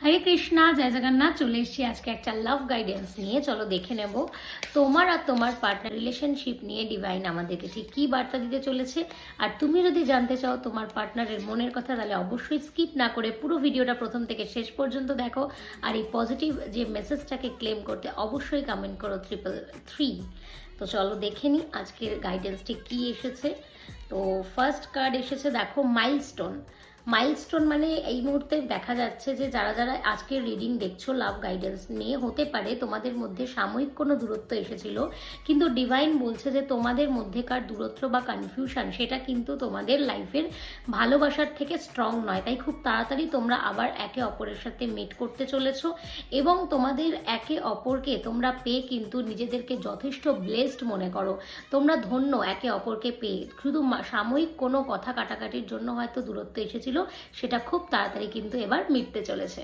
হরে কৃষ্ণা, জয় জগন্নাথ। চলে এসেছি আজকে একটা লাভ গাইডেন্স নিয়ে। চলো দেখে নেব তোমার আর তোমার পার্টনার রিলেশনশিপ নিয়ে ডিভাইন আমাদেরকে ঠিক কী বার্তা দিতে চলেছে। আর তুমি যদি জানতে চাও তোমার পার্টনারের মনের কথা, তাহলে অবশ্যই স্কিপ না করে পুরো ভিডিওটা প্রথম থেকে শেষ পর্যন্ত দেখো। আর এই পজিটিভ যে মেসেজটাকে ক্লেম করতে অবশ্যই কমেন্ট করো 333। তো চলো দেখে নিই আজকের গাইডেন্সটি কী এসেছে। তো ফার্স্ট কার্ড এসেছে, দেখো মাইলস্টোন। মাইলস্টোন মানে এই মুহূর্তে দেখা যাচ্ছে যে যারা যারা আজকের রিডিং দেখছো লাভ গাইডেন্স নিয়ে, হতে পারে তোমাদের মধ্যে সাময়িক কোনো দূরত্ব এসেছিল, কিন্তু ডিভাইন বলছে যে তোমাদের মধ্যেকার দূরত্ব বা কনফিউশন সেটা কিন্তু তোমাদের লাইফের ভালোবাসার থেকে স্ট্রং নয়। তাই খুব তাড়াতাড়ি তোমরা আবার একে অপরের সাথে মিট করতে চলেছো এবং তোমাদের একে অপরকে তোমরা পেয়ে কিন্তু নিজেদেরকে যথেষ্ট ব্লেসড মনে করো। তোমরা ধন্য একে অপরকে পেয়ে। শুধু সাময়িক কোনো কথা কাটাকাটির জন্য হয়তো দূরত্ব এসেছিল, সেটা খুব তাড়াতাড়ি কিন্তু এবার মিটতে চলেছে।